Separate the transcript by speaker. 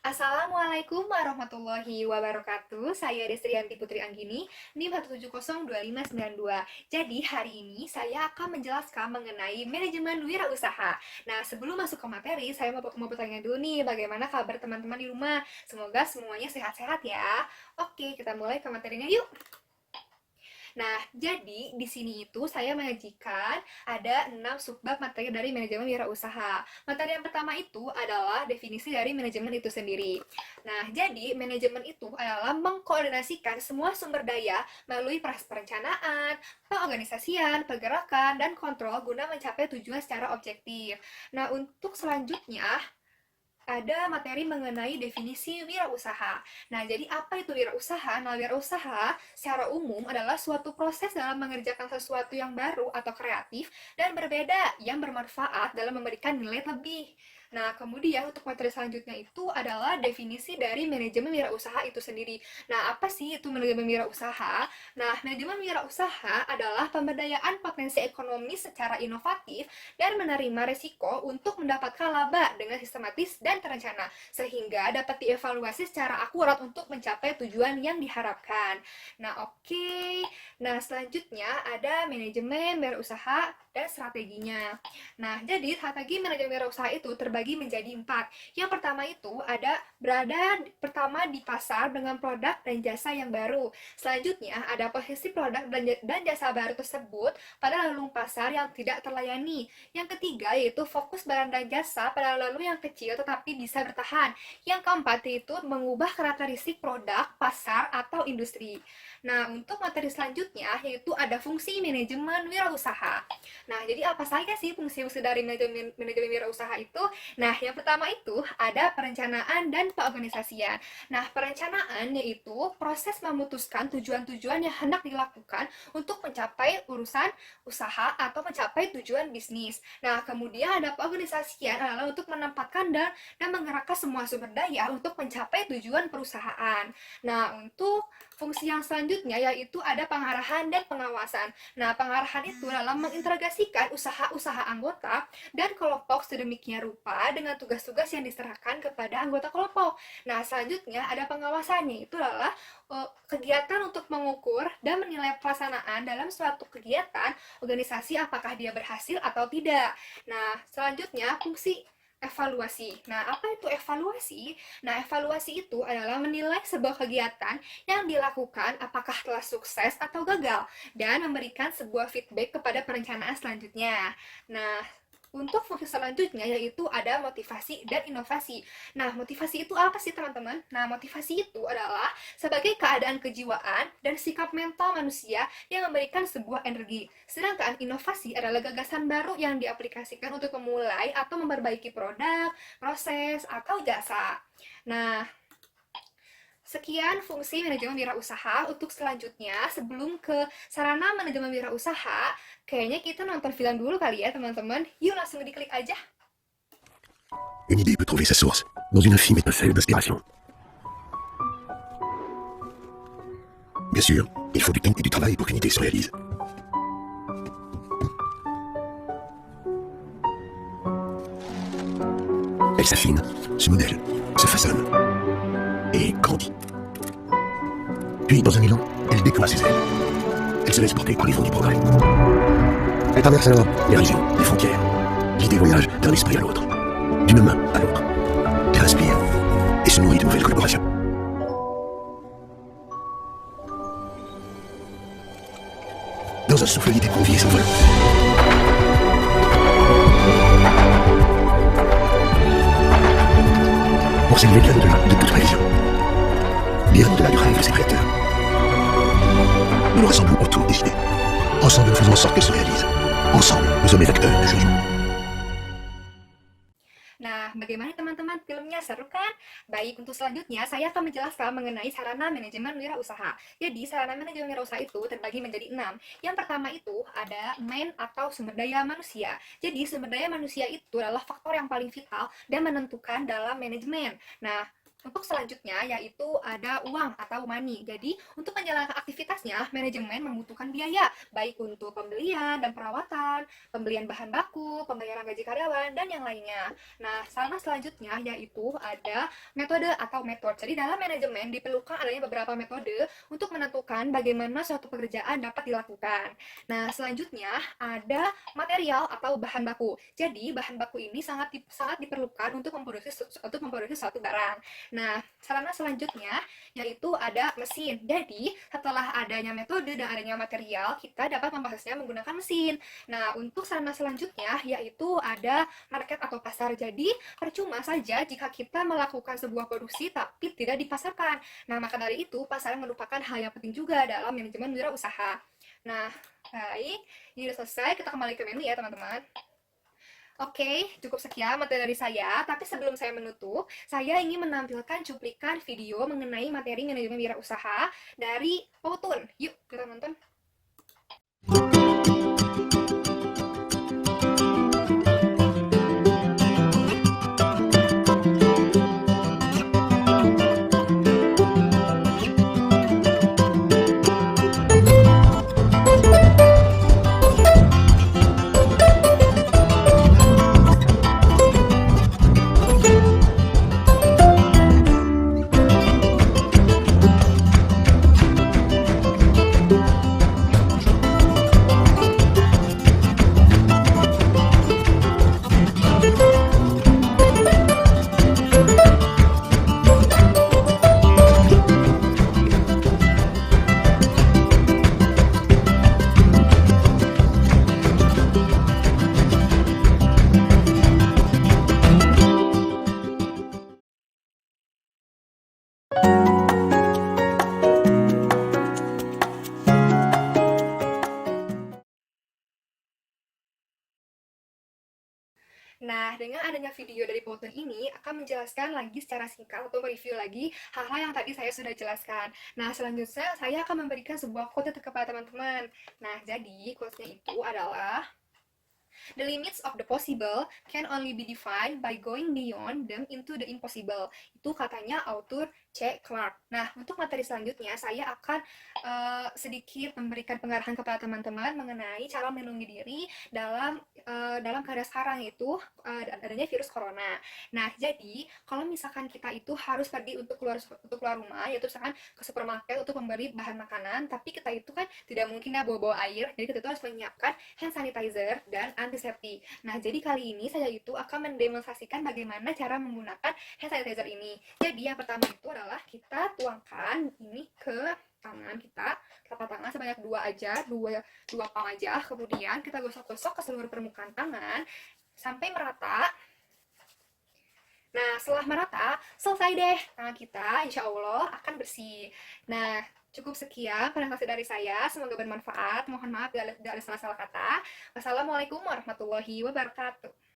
Speaker 1: Assalamualaikum warahmatullahi wabarakatuh. Saya Desrianti Putri Anggini, NIM 1702592. Jadi hari ini saya akan menjelaskan mengenai manajemen wirausaha. Nah, sebelum masuk ke materi, saya mau bertanya dulu nih, bagaimana kabar teman-teman di rumah? Semoga semuanya sehat-sehat ya. Oke, kita mulai ke materinya yuk. Nah, jadi di sini itu saya menyajikan ada 6 subbab materi dari manajemen wirausaha. Materi yang pertama itu adalah definisi dari manajemen itu sendiri. Nah, jadi manajemen itu adalah mengkoordinasikan semua sumber daya melalui proses perencanaan, pengorganisasian, pergerakan, dan kontrol guna mencapai tujuan secara objektif. Nah, untuk selanjutnya ada materi mengenai definisi wirausaha. Nah, jadi apa itu wirausaha? Nah, wirausaha secara umum adalah suatu proses dalam mengerjakan sesuatu yang baru atau kreatif dan berbeda yang bermanfaat dalam memberikan nilai lebih. Nah, kemudian untuk materi selanjutnya itu adalah definisi dari manajemen wirausaha itu sendiri. Nah, apa sih itu manajemen wirausaha? Nah, manajemen wirausaha adalah pemberdayaan potensi ekonomi secara inovatif dan menerima resiko untuk mendapatkan laba dengan sistematis dan terencana, sehingga dapat dievaluasi secara akurat untuk mencapai tujuan yang diharapkan. Nah, oke. Nah, selanjutnya ada manajemen wirausaha dan strateginya. Nah, jadi strategi manajemen wirausaha itu terbagi menjadi 4. Yang pertama itu ada berada pertama di pasar dengan produk dan jasa yang baru. Selanjutnya ada posisi produk dan jasa baru tersebut pada lelung pasar yang tidak terlayani. Yang ketiga yaitu fokus barang dan jasa pada lalu yang kecil tetapi bisa bertahan. Yang keempat yaitu mengubah karakteristik produk, pasar, atau industri. Nah, untuk materi selanjutnya yaitu ada fungsi manajemen wirausaha. Nah, jadi apa saja sih fungsi-fungsi dari manajemen wirausaha itu? Nah, yang pertama itu ada perencanaan dan pengorganisasian. Nah, perencanaan yaitu proses memutuskan tujuan-tujuan yang hendak dilakukan untuk mencapai urusan usaha atau mencapai tujuan bisnis. Nah, kemudian ada pengorganisasian adalah untuk menempatkan dan menggerakkan semua sumber daya untuk mencapai tujuan perusahaan. Nah, untuk fungsi yang selanjutnya yaitu ada pengarahan dan pengawasan. Nah, pengarahan itu adalah mengintegrasikan usaha-usaha anggota dan kelompok sedemikian rupa dengan tugas-tugas yang diserahkan kepada anggota kelompok. Nah, selanjutnya ada pengawasannya, itu adalah kegiatan untuk mengukur dan menilai pelaksanaan dalam suatu kegiatan organisasi apakah dia berhasil atau tidak. Nah, selanjutnya fungsi evaluasi. Nah, apa itu evaluasi? Nah, evaluasi itu adalah menilai sebuah kegiatan yang dilakukan apakah telah sukses atau gagal dan memberikan sebuah feedback kepada perencanaan selanjutnya. Nah, untuk fungsi selanjutnya yaitu ada motivasi dan inovasi. Nah, motivasi itu apa sih teman-teman? Nah, motivasi itu adalah sebagai keadaan kejiwaan dan sikap mental manusia yang memberikan sebuah energi. Sedangkan inovasi adalah gagasan baru yang diaplikasikan untuk memulai atau memperbaiki produk, proses, atau jasa. Nah, sekian fungsi manajemen wirausaha. Untuk selanjutnya, sebelum ke sarana manajemen wirausaha, kayaknya kita nonton film dulu kali ya teman-teman. Yuk langsung diklik aja.
Speaker 2: Une idée peut trouver sa source dans une infime étincelle d'inspiration. Bien sûr, il faut du temps et du travail pour qu'une idée se réalise. Elle s'affine, se modèle, se façonne et grandit. Puis, dans un élan, elle déploie ses ailes. Elle se laisse porter par les vents du progrès. Elle traverse alors les régions, les frontières. L'idée voyage d'un esprit à l'autre, d'une main à l'autre. Elle inspire et se nourrit de nouvelles collaborations. Dans un souffle, l'idée prend vie et s'envole. Pour s'élever bien au-delà de toute prévision. Bien au-delà du rêve de ses créateurs. Nous nous rassemblons autour des idées. Ensemble, nous faisons en sorte qu'elles se réalisent. Ensemble, nous sommes les acteurs du changement.
Speaker 1: Nah, bagaimana teman-teman? Filmnya seru kan? Baik, untuk selanjutnya saya akan menjelaskan mengenai sarana manajemen wirausaha. Jadi, sarana manajemen wirausaha itu terbagi menjadi 6. Yang pertama itu ada man atau sumber daya manusia. Jadi, sumber daya manusia itu adalah faktor yang paling vital dan menentukan dalam manajemen. Nah, Untuk selanjutnya yaitu ada uang atau money. Jadi untuk menjalankan aktivitasnya, manajemen membutuhkan biaya, baik untuk pembelian dan perawatan, pembelian bahan baku, pembayaran gaji karyawan, dan yang lainnya. Nah, saran selanjutnya yaitu ada metode atau metode. Jadi dalam manajemen diperlukan adanya beberapa metode untuk menentukan bagaimana suatu pekerjaan dapat dilakukan. Nah, selanjutnya ada material atau bahan baku. Jadi bahan baku ini sangat diperlukan untuk memproduksi suatu barang. Nah, sarana selanjutnya yaitu ada mesin. Jadi, setelah adanya metode dan adanya material, kita dapat memprosesnya menggunakan mesin. Nah, untuk sarana selanjutnya yaitu ada market atau pasar. Jadi, percuma saja jika kita melakukan sebuah produksi tapi tidak dipasarkan. Nah, maka dari itu, pasar merupakan hal yang penting juga dalam manajemen wirausaha. Nah, baik, ini sudah selesai. Kita kembali ke menu ya, teman-teman. Oke, cukup sekian materi dari saya. Tapi sebelum saya menutup, saya ingin menampilkan cuplikan video mengenai materi manajemen wirausaha dari Powtoon. Yuk, kita nonton. Nah, dengan adanya video dari Powtoon ini akan menjelaskan lagi secara singkat atau mereview lagi hal-hal yang tadi saya sudah jelaskan. Nah, selanjutnya saya akan memberikan sebuah quote kepada teman-teman. Nah, jadi quote-nya itu adalah "The limits of the possible can only be defined by going beyond them into the impossible." Itu katanya author C. Clarke. Nah, untuk materi selanjutnya saya akan sedikit memberikan pengarahan kepada teman-teman mengenai cara melindungi diri dalam keadaan sekarang itu adanya virus corona. Nah, jadi kalau misalkan kita itu harus pergi untuk keluar rumah, yaitu misalkan ke supermarket untuk membeli bahan makanan, tapi kita itu kan tidak mungkin ya bawa air, jadi kita itu harus menyiapkan hand sanitizer dan antiseptik. Nah, jadi kali ini saya itu akan mendemonstrasikan bagaimana cara menggunakan hand sanitizer ini. Jadi yang pertama itu adalah kita tuangkan ini ke tangan kita, telapak tangan sebanyak dua palm aja, kemudian kita gosok-gosok ke seluruh permukaan tangan sampai merata. Nah, setelah merata, selesai deh tangan kita, insya Allah akan bersih. Nah, cukup sekian presentasi dari saya, semoga bermanfaat. Mohon maaf bila ada salah-salah kata. Wassalamualaikum warahmatullahi wabarakatuh.